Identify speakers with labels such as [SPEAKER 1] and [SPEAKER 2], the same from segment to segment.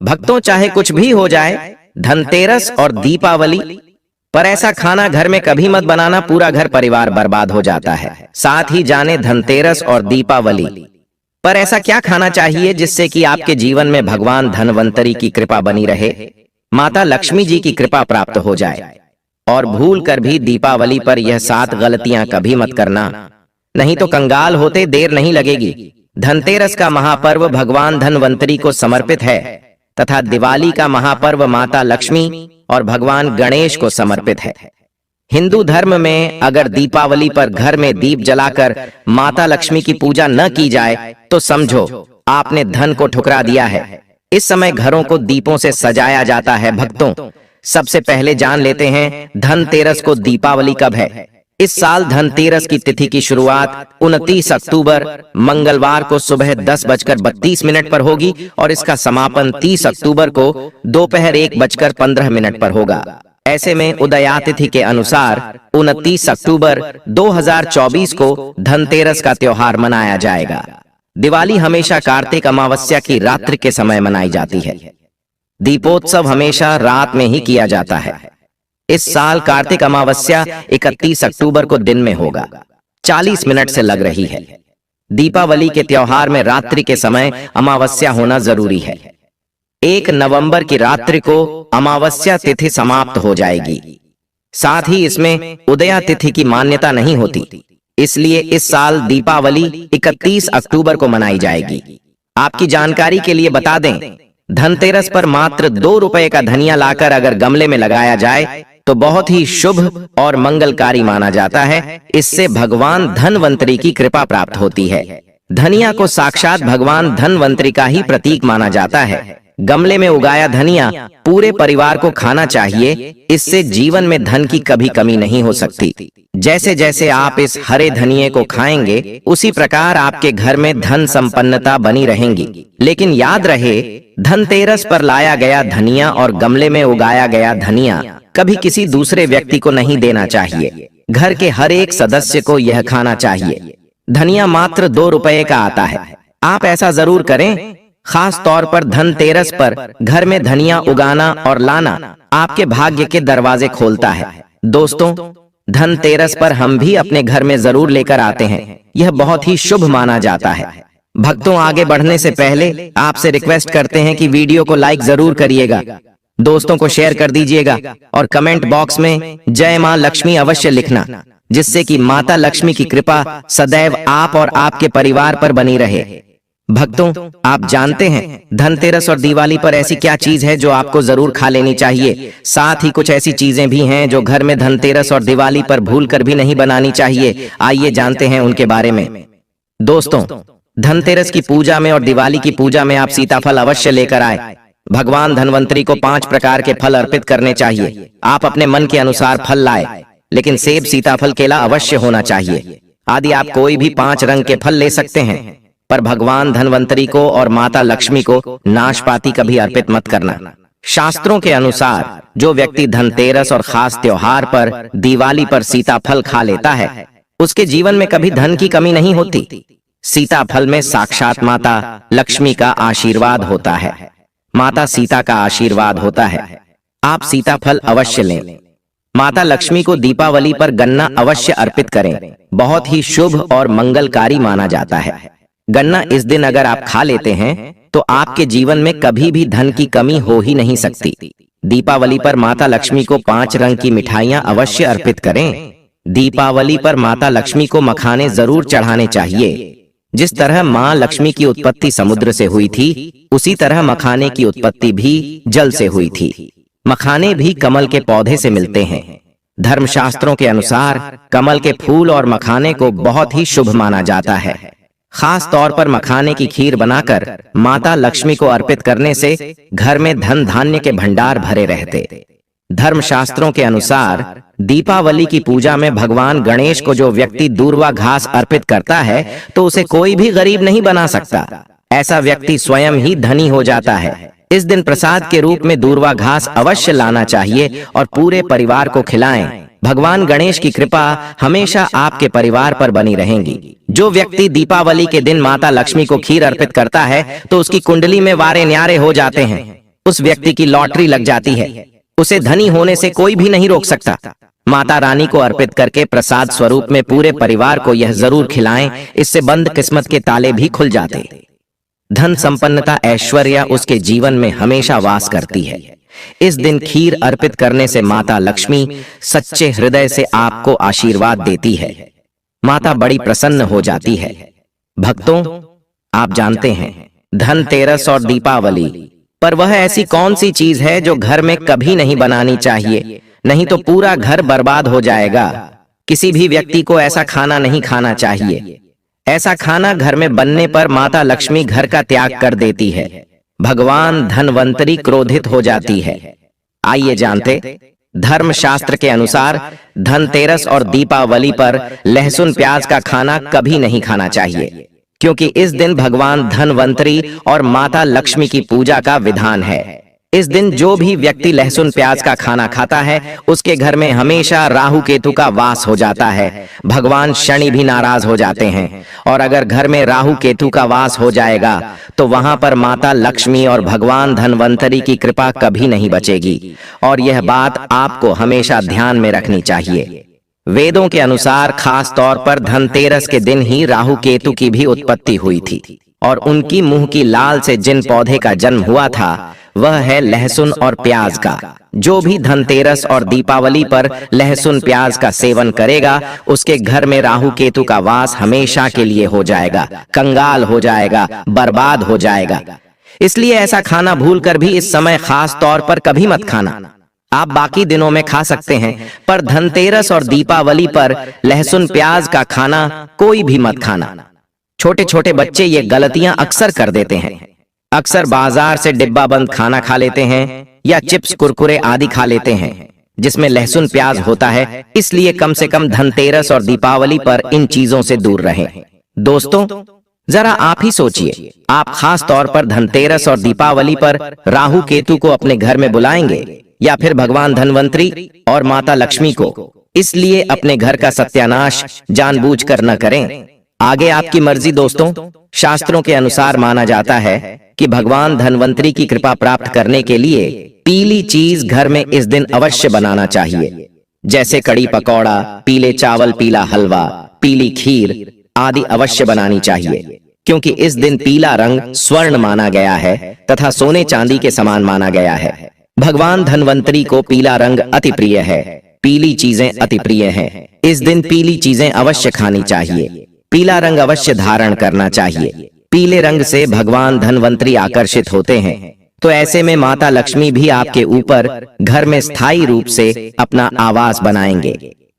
[SPEAKER 1] भक्तों, चाहे कुछ भी हो जाए, धनतेरस और दीपावली पर ऐसा खाना घर में कभी मत बनाना, पूरा घर परिवार बर्बाद हो जाता है। साथ ही जाने धनतेरस और दीपावली पर ऐसा क्या खाना चाहिए जिससे कि आपके जीवन में भगवान धनवंतरी की कृपा बनी रहे, माता लक्ष्मी जी की कृपा प्राप्त हो जाए। और भूल कर भी दीपावली पर यह 7 गलतियां कभी मत करना, नहीं तो कंगाल होते देर नहीं लगेगी। धनतेरस का महापर्व भगवान धनवंतरी को समर्पित है तथा दिवाली का महापर्व माता लक्ष्मी और भगवान गणेश को समर्पित है। हिंदू धर्म में अगर दीपावली पर घर में दीप जलाकर माता लक्ष्मी की पूजा न की जाए तो समझो आपने धन को ठुकरा दिया है। इस समय घरों को दीपों से सजाया जाता है। भक्तों, सबसे पहले जान लेते हैं धनतेरस को दीपावली कब है। इस साल धनतेरस की तिथि की शुरुआत 29 अक्टूबर मंगलवार को सुबह 10:32 पर होगी और इसका समापन 30 अक्टूबर को दोपहर 1:15 पर होगा। ऐसे में उदया तिथि के अनुसार 29 अक्टूबर 2024 को धनतेरस का त्योहार मनाया जाएगा। दिवाली हमेशा कार्तिक अमावस्या की रात्रि के समय मनाई जाती है। दीपोत्सव हमेशा रात में ही किया जाता है। इस साल कार्तिक अमावस्या 31 अक्टूबर को दिन में होगा। 40 मिनट से लग रही है। दीपावली के त्योहार में रात्रि के समय अमावस्या होना जरूरी है। 1 नवंबर की रात्रि को अमावस्या तिथि समाप्त हो जाएगी। साथ ही इसमें उदया तिथि की मान्यता नहीं होती, इसलिए इस साल दीपावली 31 अक्टूबर को मनाई जाएगी। आपकी जानकारी के लिए बता दें, धनतेरस पर मात्र 2 रुपए का धनिया लाकर अगर गमले में लगाया जाए तो बहुत ही शुभ और मंगलकारी माना जाता है। इससे भगवान धनवंतरी की कृपा प्राप्त होती है। धनिया को साक्षात भगवान धनवंतरी का ही प्रतीक माना जाता है। गमले में उगाया धनिया पूरे परिवार को खाना चाहिए, इससे जीवन में धन की कभी कमी नहीं हो सकती। जैसे जैसे आप इस हरे धनिये को खाएंगे उसी प्रकार आपके घर में धन संपन्नता बनी रहेंगी। लेकिन याद रहे, धनतेरस पर लाया गया धनिया और गमले में उगाया गया धनिया कभी किसी दूसरे व्यक्ति को नहीं देना चाहिए। घर के हर एक सदस्य को यह खाना चाहिए। धनिया मात्र 2 रुपए का आता है। आप ऐसा जरूर करें। खास तौर पर धनतेरस पर घर में धनिया उगाना और लाना आपके भाग्य के दरवाजे खोलता है। दोस्तों, धनतेरस पर हम भी अपने घर में जरूर लेकर आते हैं। यह बहुत ही शुभ माना जाता है। भक्तों, आगे बढ़ने से पहले आपसे रिक्वेस्ट करते हैं कि वीडियो को लाइक जरूर करिएगा, दोस्तों को शेयर कर दीजिएगा और कमेंट बॉक्स में जय मां लक्ष्मी अवश्य लिखना, जिससे कि माता लक्ष्मी की कृपा सदैव आप और आपके परिवार पर बनी रहे। भक्तों, आप जानते हैं धनतेरस और दिवाली पर ऐसी क्या चीज है जो आपको जरूर खा लेनी चाहिए। साथ ही कुछ ऐसी चीजें भी हैं जो घर में धनतेरस और दिवाली पर भूलकर भी नहीं बनानी चाहिए। आइए जानते हैं उनके बारे में। दोस्तों, धनतेरस की पूजा में और दिवाली की पूजा में आप सीताफल अवश्य लेकर आए। भगवान धनवंतरी को 5 प्रकार के फल अर्पित करने चाहिए। आप अपने मन के अनुसार फल लाए, लेकिन सेब, सीताफल, केला अवश्य होना चाहिए। आदि आप कोई भी 5 रंग के फल ले सकते हैं, पर भगवान धनवंतरी को और माता लक्ष्मी को नाशपाती कभी अर्पित मत करना। शास्त्रों के अनुसार जो व्यक्ति धनतेरस और खास त्योहार पर दिवाली पर सीताफल खा लेता है उसके जीवन में कभी धन की कमी नहीं होती। सीताफल में साक्षात माता लक्ष्मी का आशीर्वाद होता है। माता सीता का आशीर्वाद होता है। आप सीताफल अवश्य लें। माता लक्ष्मी को दीपावली पर गन्ना अवश्य अर्पित करें। बहुत ही शुभ और मंगलकारी माना जाता है। गन्ना इस दिन अगर आप खा लेते हैं तो आपके जीवन में कभी भी धन की कमी हो ही नहीं सकती। दीपावली पर माता लक्ष्मी को 5 रंग की मिठाइयां अवश्य अर्पित करें। दीपावली पर माता लक्ष्मी को मखाने जरूर चढ़ाने चाहिए। जिस तरह मां लक्ष्मी की उत्पत्ति समुद्र से हुई थी, उसी तरह मखाने की उत्पत्ति भी जल से हुई थी। मखाने भी कमल के पौधे से मिलते हैं। धर्मशास्त्रों के अनुसार कमल के फूल और मखाने को बहुत ही शुभ माना जाता है। खास तौर पर मखाने की खीर बनाकर माता लक्ष्मी को अर्पित करने से घर में धन धान्य के भंडार भरे रहते। धर्मशास्त्रों के अनुसार दीपावली की पूजा में भगवान गणेश को जो व्यक्ति दूर्वा घास अर्पित करता है तो उसे कोई भी गरीब नहीं बना सकता। ऐसा व्यक्ति स्वयं ही धनी हो जाता है। इस दिन प्रसाद के रूप में दूर्वा घास अवश्य लाना चाहिए और पूरे परिवार को खिलाएं। भगवान गणेश की कृपा हमेशा आपके परिवार पर बनी रहेगी। जो व्यक्ति दीपावली के दिन माता लक्ष्मी को खीर अर्पित करता है तो उसकी कुंडली में वारे न्यारे हो जाते हैं। उस व्यक्ति की लॉटरी लग जाती है। उसे धनी होने से कोई भी नहीं रोक सकता। माता रानी को अर्पित करके प्रसाद स्वरूप में पूरे परिवार को यह जरूर खिलाएं, इससे बंद किस्मत के ताले भी खुल जाते। धन संपन्नता ऐश्वर्य उसके जीवन में हमेशा वास करती है। इस दिन खीर अर्पित करने से माता लक्ष्मी सच्चे हृदय से आपको आशीर्वाद देती है। माता बड़ी प्रसन्न हो जाती है। भक्तों, आप जानते हैं धनतेरस और दीपावली पर वह ऐसी कौन सी चीज है जो घर में कभी नहीं बनानी चाहिए, नहीं तो पूरा घर बर्बाद हो जाएगा। किसी भी व्यक्ति को ऐसा खाना नहीं खाना चाहिए। ऐसा खाना घर में बनने पर माता लक्ष्मी घर का त्याग कर देती है। भगवान धनवंतरी क्रोधित हो जाती है। आइए जानते, धर्मशास्त्र के अनुसार धनतेरस और दीपावली पर लहसुन प्याज का खाना कभी नहीं खाना चाहिए, क्योंकि इस दिन भगवान धनवंतरी और माता लक्ष्मी की पूजा का विधान है। इस दिन जो भी व्यक्ति लहसुन प्याज का खाना खाता है उसके घर में हमेशा राहु केतु का वास हो जाता है। भगवान शनि भी नाराज हो जाते हैं, और अगर घर में राहु केतु का वास हो जाएगा तो वहां पर माता लक्ष्मी और भगवान धनवंतरी की कृपा कभी नहीं बचेगी। और यह बात आपको हमेशा ध्यान में रखनी चाहिए। वेदों के अनुसार खास तौर पर धनतेरस के दिन ही राहु केतु की भी उत्पत्ति हुई थी, और उनकी मुंह की लाल से जिन पौधे का जन्म हुआ था वह है लहसुन और प्याज का। जो भी धनतेरस और दीपावली पर लहसुन प्याज का सेवन करेगा उसके घर में राहु केतु का वास हमेशा के लिए हो जाएगा, कंगाल हो जाएगा, बर्बाद हो जाएगा। इसलिए ऐसा खाना भूलकर भी इस समय खास तौर पर कभी मत खाना। आप बाकी दिनों में खा सकते हैं, पर धनतेरस और दीपावली पर लहसुन प्याज का खाना कोई भी मत खाना। छोटे छोटे बच्चे ये गलतियां अक्सर कर देते हैं। अक्सर बाजार से डिब्बा बंद खाना खा लेते हैं या चिप्स कुरकुरे आदि खा लेते हैं जिसमें लहसुन प्याज होता है। इसलिए कम से कम धनतेरस और दीपावली पर इन चीजों से दूर रहें। दोस्तों, जरा आप ही सोचिए, आप खास तौर पर धनतेरस और दीपावली पर राहु केतु को अपने घर में बुलाएंगे या फिर भगवान धनवंतरी और माता लक्ष्मी को। इसलिए अपने घर का सत्यानाश जानबूझकर न करें। आगे आपकी मर्जी। दोस्तों, शास्त्रों के अनुसार माना जाता है कि भगवान धनवंतरी की कृपा प्राप्त करने के लिए पीली चीज घर में इस दिन अवश्य बनाना चाहिए, जैसे कड़ी पकौड़ा, पीले चावल, पीला हलवा, पीली खीर आदि अवश्य बनानी चाहिए, क्योंकि इस दिन पीला रंग स्वर्ण माना गया है तथा सोने चांदी के समान माना गया है। भगवान धनवंतरी को पीला रंग अति प्रिय है, पीली चीजें अति प्रिय हैं। इस दिन पीली चीजें अवश्य खानी चाहिए, पीला रंग अवश्य धारण करना चाहिए। पीले रंग से भगवान धनवंतरी आकर्षित होते हैं, तो ऐसे में माता लक्ष्मी भी आपके ऊपर घर में स्थायी रूप से अपना आवास बनाएंगे।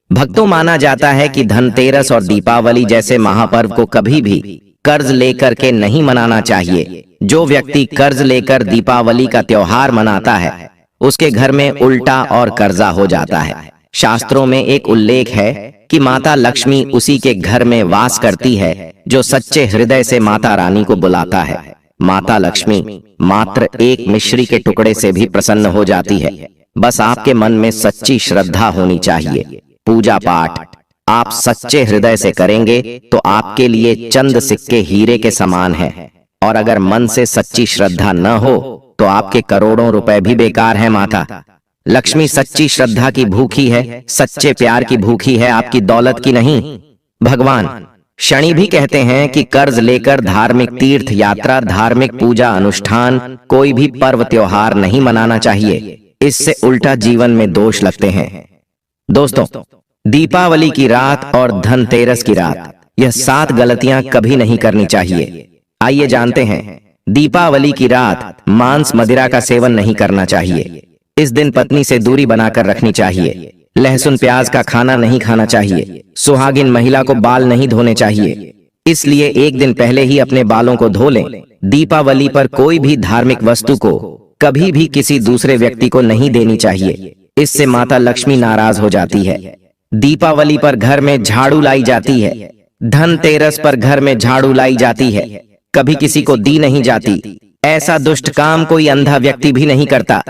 [SPEAKER 1] भक्तों, माना जाता है कि धनतेरस और दीपावली जैसे महापर्व को कभी भी कर्ज लेकर के नहीं मनाना चाहिए। जो व्यक्ति कर्ज लेकर दीपावली का त्योहार मनाता है उसके घर में उल्टा और कर्जा हो जाता है। शास्त्रों में एक उल्लेख है कि माता लक्ष्मी उसी के घर में वास करती है जो सच्चे हृदय से माता रानी को बुलाता है। माता लक्ष्मी मात्र एक मिश्री के टुकड़े से भी प्रसन्न हो जाती है। बस आपके मन में सच्ची श्रद्धा होनी चाहिए। पूजा पाठ आप सच्चे हृदय से करेंगे तो आपके लिए चंद सिक्के हीरे के समान है, और अगर मन से सच्ची श्रद्धा न हो तो आपके करोड़ों रुपए भी बेकार हैं। माता लक्ष्मी सच्ची श्रद्धा की भूखी है, सच्चे प्यार की भूखी है, आपकी दौलत की नहीं। भगवान शनि भी कहते हैं कि कर्ज लेकर धार्मिक तीर्थ यात्रा, धार्मिक पूजा अनुष्ठान, कोई भी पर्व त्योहार नहीं मनाना चाहिए। इससे उल्टा जीवन में दोष लगते हैं। दोस्तों, दीपावली की रात और धनतेरस की रात, यह 7 गलतियां कभी नहीं करनी चाहिए। आइए जानते हैं। दीपावली की रात मांस मदिरा का सेवन नहीं करना चाहिए। इस दिन पत्नी से दूरी बनाकर रखनी चाहिए। लहसुन प्याज का खाना नहीं खाना चाहिए। सुहागिन महिला को बाल नहीं धोने चाहिए, इसलिए एक दिन पहले ही अपने बालों को धो लें। दीपावली पर कोई भी धार्मिक वस्तु को कभी भी किसी दूसरे व्यक्ति को नहीं देनी चाहिए, इससे माता लक्ष्मी नाराज हो जाती है। दीपावली पर घर में झाड़ू लाई जाती है, धनतेरस पर घर में झाड़ू लाई जाती है, कभी किसी को दी नहीं जाती। ऐसा दुष्ट काम कोई अंधा व्यक्ति भी नहीं करता।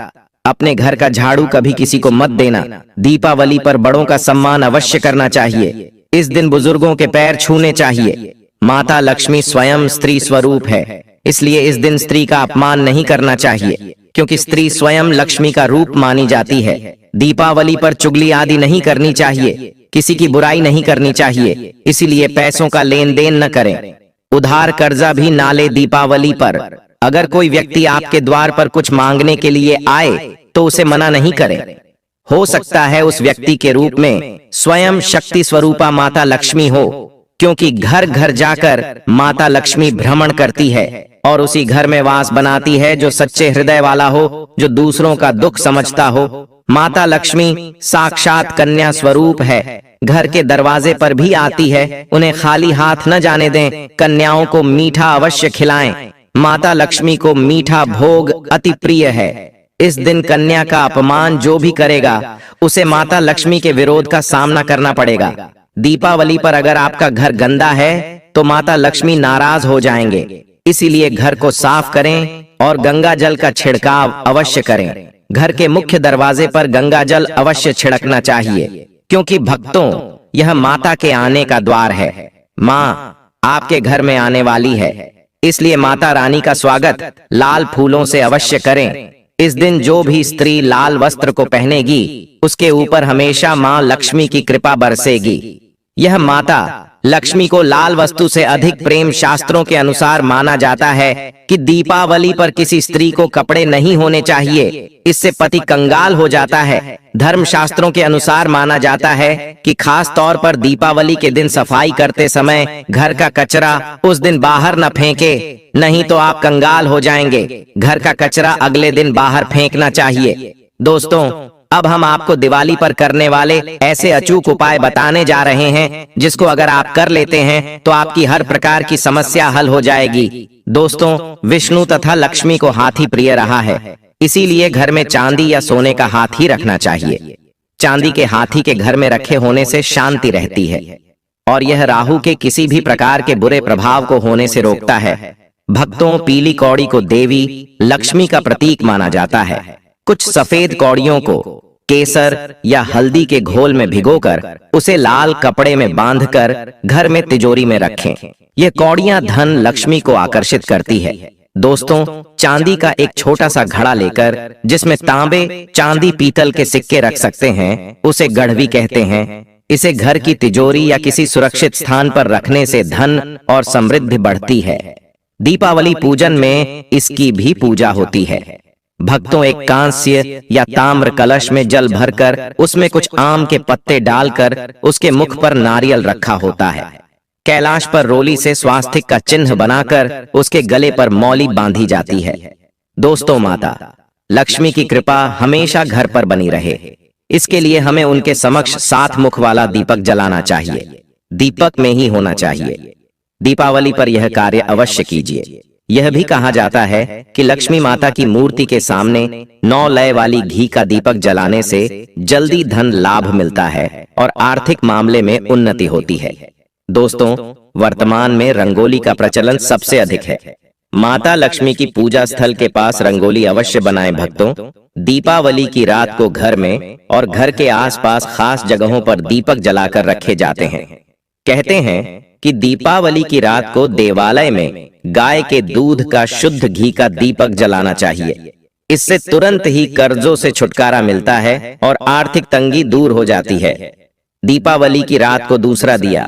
[SPEAKER 1] अपने घर का झाड़ू कभी किसी को मत देना। दीपावली पर बड़ों का सम्मान अवश्य करना चाहिए। इस दिन बुजुर्गों के पैर छूने चाहिए। माता लक्ष्मी स्वयं स्त्री स्वरूप है, इसलिए इस दिन स्त्री का अपमान नहीं करना चाहिए, क्योंकि स्त्री स्वयं लक्ष्मी का रूप मानी जाती है। दीपावली पर चुगली आदि नहीं करनी चाहिए, किसी की बुराई नहीं करनी चाहिए, इसीलिए पैसों का लेन देन न करें, उधार कर्जा भी ना ले। दीपावली पर अगर कोई व्यक्ति आपके द्वार पर कुछ मांगने के लिए आए तो उसे मना नहीं करें। हो सकता है उस व्यक्ति के रूप में स्वयं शक्ति स्वरूपा माता लक्ष्मी हो, क्योंकि घर घर जाकर माता लक्ष्मी भ्रमण करती है और उसी घर में वास बनाती है जो सच्चे हृदय वाला हो, जो दूसरों का दुख समझता हो। माता लक्ष्मी साक्षात कन्या स्वरूप है, घर के दरवाजे पर भी आती है। उन्हें खाली हाथ न जाने दें, कन्याओं को मीठा अवश्य खिलाएं। माता लक्ष्मी को मीठा भोग अति प्रिय है। इस दिन कन्या का अपमान जो भी करेगा उसे माता लक्ष्मी के विरोध का सामना करना पड़ेगा। दीपावली पर अगर आपका घर गंदा है तो माता लक्ष्मी नाराज हो जाएंगे, इसीलिए घर को साफ करें और गंगा जल का छिड़काव अवश्य करें। घर के मुख्य दरवाजे पर गंगा जल अवश्य छिड़कना चाहिए, क्योंकि भक्तों यह माता के आने का द्वार है। माँ आपके घर में आने वाली है, इसलिए माता रानी का स्वागत लाल फूलों से अवश्य करें। इस दिन जो भी स्त्री लाल वस्त्र को पहनेगी उसके ऊपर हमेशा माँ लक्ष्मी की कृपा बरसेगी। यह माता लक्ष्मी को लाल वस्तु से अधिक प्रेम शास्त्रों के अनुसार माना जाता है कि दीपावली पर किसी स्त्री को कपड़े नहीं होने चाहिए, इससे पति कंगाल हो जाता है। धर्म शास्त्रों के अनुसार माना जाता है कि खास तौर पर दीपावली के दिन सफाई करते समय घर का कचरा उस दिन बाहर न फेंके, नहीं तो आप कंगाल हो जाएंगे। घर का कचरा अगले दिन बाहर फेंकना चाहिए। दोस्तों, अब हम आपको दिवाली पर करने वाले ऐसे अचूक उपाय बताने जा रहे हैं जिसको अगर आप कर लेते हैं तो आपकी हर प्रकार की समस्या हल हो जाएगी। दोस्तों, विष्णु तथा लक्ष्मी को हाथी प्रिय रहा है, इसीलिए घर में चांदी या सोने का हाथी रखना चाहिए। चांदी के हाथी के घर में रखे होने से शांति रहती है और यह राहु के किसी भी प्रकार के बुरे प्रभाव को होने से रोकता है। भक्तों, पीली कौड़ी को देवी लक्ष्मी का प्रतीक माना जाता है। कुछ सफेद कौड़ियों को केसर या हल्दी के घोल में भिगोकर उसे लाल कपड़े में बांधकर घर में तिजोरी में रखें। यह कौड़ियां धन लक्ष्मी को आकर्षित करती है। दोस्तों, चांदी का एक छोटा सा घड़ा लेकर जिसमें तांबे, चांदी, पीतल के सिक्के रख सकते हैं, उसे गढ़वी कहते हैं। इसे घर की तिजोरी या किसी सुरक्षित स्थान पर रखने से धन और समृद्धि बढ़ती है। दीपावली पूजन में इसकी भी पूजा होती है। भक्तों, एक कांस्य या ताम्र कलश में जल भरकर उसमें कुछ आम के पत्ते डालकर उसके मुख पर नारियल रखा होता है। कैलाश पर रोली से स्वास्तिक का चिन्ह बनाकर उसके गले पर मौली बांधी जाती है। दोस्तों, माता लक्ष्मी की कृपा हमेशा घर पर बनी रहे, इसके लिए हमें उनके समक्ष 7 मुख वाला दीपक जलाना चाहिए। दीपक में ही होना चाहिए। दीपावली पर यह कार्य अवश्य कीजिए। यह भी कहा जाता है कि लक्ष्मी माता की मूर्ति के सामने 9 लय वाली घी का दीपक जलाने से जल्दी धन लाभ मिलता है और आर्थिक मामले में उन्नति होती है। दोस्तों, वर्तमान में रंगोली का प्रचलन सबसे अधिक है। माता लक्ष्मी की पूजा स्थल के पास रंगोली अवश्य बनाएं। भक्तों, दीपावली की रात को घर में और घर के आसपास खास जगहों पर दीपक जलाकर रखे जाते हैं। कहते हैं कि दीपावली की रात को देवालय में गाय के दूध का शुद्ध घी का दीपक जलाना चाहिए। इससे तुरंत ही कर्जों से छुटकारा मिलता है और आर्थिक तंगी दूर हो जाती है। दीपावली की रात को दूसरा दिया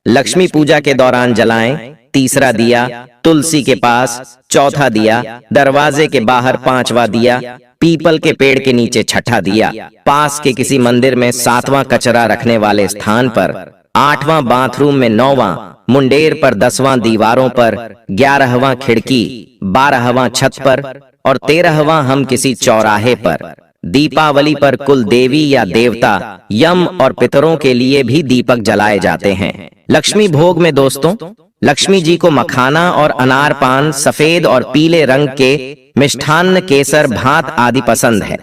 [SPEAKER 1] लक्ष्मी पूजा के दौरान जलाएं। तीसरा दिया तुलसी के पास, चौथा दिया दरवाजे के बाहर, 5वां दिया पीपल के पेड़ के नीचे, छठा दिया पास के किसी मंदिर में, 7वां कचरा रखने वाले स्थान पर, 8वां बाथरूम में, 9वां मुंडेर पर, 10वां दीवारों पर, 11वां खिड़की, 12वां छत पर और 13वां हम किसी चौराहे पर। दीपावली पर कुल देवी या देवता, यम और पितरों के लिए भी दीपक जलाए जाते हैं। लक्ष्मी भोग में दोस्तों, लक्ष्मी जी को मखाना और अनार पान, सफेद और पीले रंग के मिष्ठान्न, केसर, भात आदि पसंद है।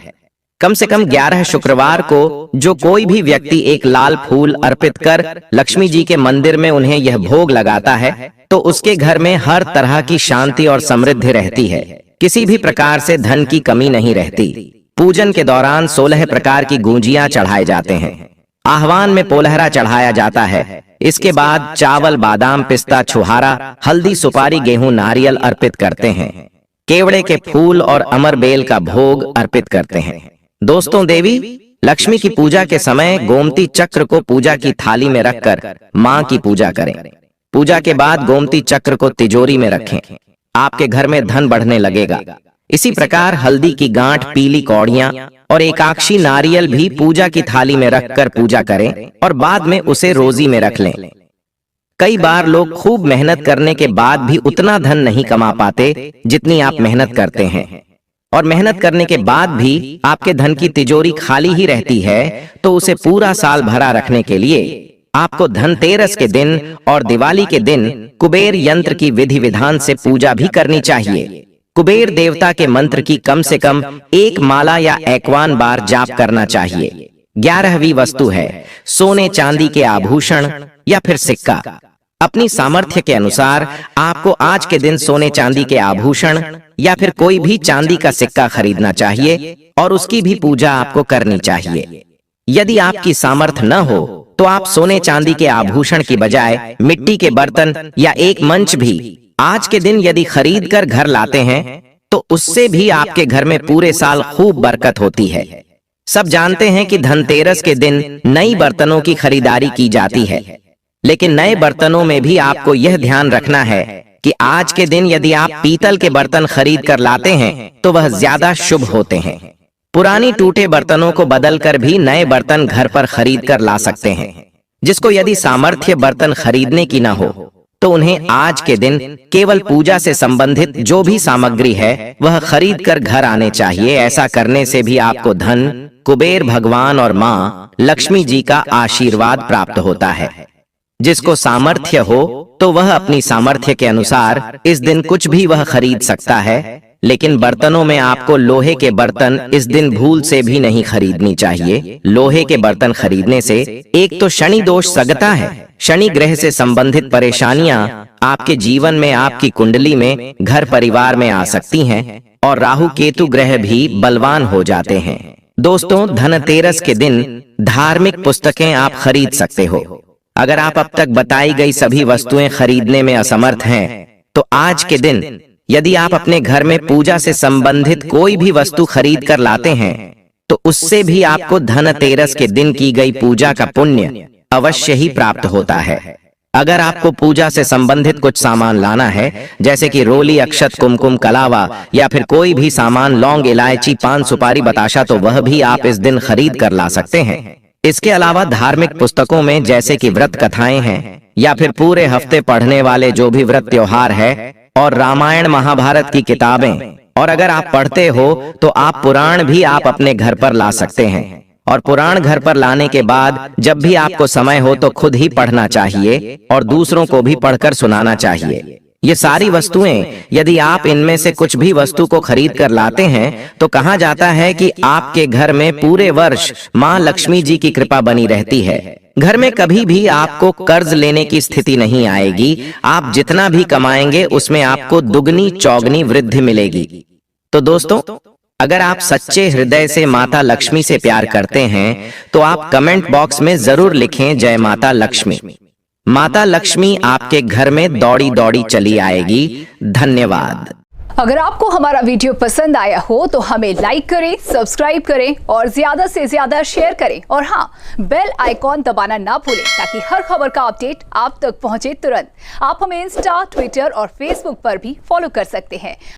[SPEAKER 1] कम से कम 11 शुक्रवार को जो कोई भी व्यक्ति एक लाल फूल अर्पित कर लक्ष्मी जी के मंदिर में उन्हें यह भोग लगाता है तो उसके घर में हर तरह की शांति और समृद्धि रहती है। किसी भी प्रकार से धन की कमी नहीं रहती। पूजन के दौरान 16 प्रकार की गूंजियां चढ़ाए जाते हैं। आह्वान में पोलहरा चढ़ाया जाता है। इसके बाद चावल, बादाम, पिस्ता, छुहारा, हल्दी, सुपारी, गेहूं, नारियल अर्पित करते हैं। केवड़े के फूल और अमरबेल का भोग अर्पित करते हैं। दोस्तों, देवी लक्ष्मी की पूजा के समय गोमती चक्र को पूजा की थाली में रखकर मां की पूजा करें। पूजा के बाद गोमती चक्र को तिजोरी में रखें। आपके घर में धन बढ़ने लगेगा। इसी प्रकार हल्दी की गांठ, पीली कौड़ियां और एकाक्षी नारियल भी पूजा की थाली में रखकर पूजा करें और बाद में उसे रोजी में रख लें। कई बार लोग खूब मेहनत करने के बाद भी उतना धन नहीं कमा पाते जितनी आप मेहनत करते हैं, और मेहनत करने के बाद भी आपके धन की तिजोरी खाली ही रहती है, तो उसे पूरा साल भरा रखने के लिए आपको धनतेरस के दिन और दिवाली के दिन कुबेर यंत्र की विधि विधान से पूजा भी करनी चाहिए। कुबेर देवता के मंत्र की कम से कम 1 माला या 51 बार जाप करना चाहिए। 11वीं वस्तु है सोने चांदी के आभूषण या फिर सिक्का। अपनी सामर्थ्य के अनुसार आपको आज के दिन सोने चांदी के आभूषण या फिर कोई भी चांदी का सिक्का खरीदना चाहिए और उसकी भी पूजा आपको करनी चाहिए। यदि आपकी सामर्थ्य न हो तो आप सोने चांदी के आभूषण की बजाय मिट्टी के बर्तन या एक मंच भी आज के दिन यदि खरीद कर घर लाते हैं तो उससे भी आपके घर में पूरे साल खूब बरकत होती है। सब जानते हैं कि धनतेरस के दिन नई बर्तनों की खरीदारी की जाती है, लेकिन नए बर्तनों में भी आपको यह ध्यान रखना है कि आज के दिन यदि आप पीतल के बर्तन खरीद कर लाते हैं तो वह ज्यादा शुभ होते हैं। पुरानी टूटे बर्तनों को बदलकर भी नए बर्तन घर पर खरीद कर ला सकते हैं। जिसको यदि सामर्थ्य बर्तन खरीदने की न हो तो उन्हें आज के दिन केवल पूजा से संबंधित जो भी सामग्री है वह खरीद कर घर आने चाहिए। ऐसा करने से भी आपको धन, कुबेर भगवान और मां लक्ष्मी जी का आशीर्वाद प्राप्त होता है। जिसको सामर्थ्य हो तो वह अपनी सामर्थ्य के अनुसार इस दिन कुछ भी वह खरीद सकता है, लेकिन बर्तनों में आपको लोहे के बर्तन इस दिन भूल से भी नहीं खरीदनी चाहिए। लोहे के बर्तन खरीदने से एक तो शनि दोष सगता है, शनि ग्रह से संबंधित परेशानियां आपके जीवन में, आपकी कुंडली में, घर परिवार में आ सकती हैं, और राहु केतु ग्रह भी बलवान हो जाते हैं। दोस्तों, धनतेरस के दिन धार्मिक पुस्तकें आप खरीद सकते हो। अगर आप अब तक बताई गई सभी वस्तुएं खरीदने में असमर्थ हैं तो आज के दिन यदि आप अपने घर में पूजा से संबंधित कोई भी वस्तु खरीद कर लाते हैं तो उससे भी आपको धनतेरस के दिन की गई पूजा का पुण्य अवश्य ही प्राप्त होता है। अगर आपको पूजा से संबंधित कुछ सामान लाना है, जैसे कि रोली, अक्षत, कुमकुम, कलावा या फिर कोई भी सामान, लौंग, इलायची, पान, सुपारी, बताशा, तो वह भी आप इस दिन खरीद कर ला सकते हैं। इसके अलावा धार्मिक पुस्तकों में जैसे कि व्रत कथाएं हैं या फिर पूरे हफ्ते पढ़ने वाले जो भी व्रत त्योहार है, और रामायण महाभारत की किताबें, और अगर आप पढ़ते हो तो आप पुराण भी आप अपने घर पर ला सकते हैं। और पुराण घर पर लाने के बाद जब भी आपको समय हो तो खुद ही पढ़ना चाहिए और दूसरों को भी पढ़कर सुनाना चाहिए। ये सारी वस्तुएं यदि आप इनमें से कुछ भी वस्तु को खरीद कर लाते हैं तो कहा जाता है कि आपके घर में पूरे वर्ष मां लक्ष्मी जी की कृपा बनी रहती है। घर में कभी भी आपको कर्ज लेने की स्थिति नहीं आएगी। आप जितना भी कमाएंगे उसमें आपको दुगनी चौगनी वृद्धि मिलेगी। तो दोस्तों, अगर आप सच्चे हृदय से माता लक्ष्मी से प्यार करते हैं तो आप कमेंट बॉक्स में जरूर लिखें जय माता लक्ष्मी। माता लक्ष्मी आपके घर में दौड़ी दौड़ी चली आएगी। धन्यवाद।
[SPEAKER 2] अगर आपको हमारा वीडियो पसंद आया हो तो हमें लाइक करें, सब्सक्राइब करें और ज्यादा से ज्यादा शेयर करें, और हाँ, बेल आइकॉन दबाना ना भूलें ताकि हर खबर का अपडेट आप तक पहुंचे तुरंत। आप हमें इंस्टा, ट्विटर और फेसबुक पर भी फॉलो कर सकते हैं।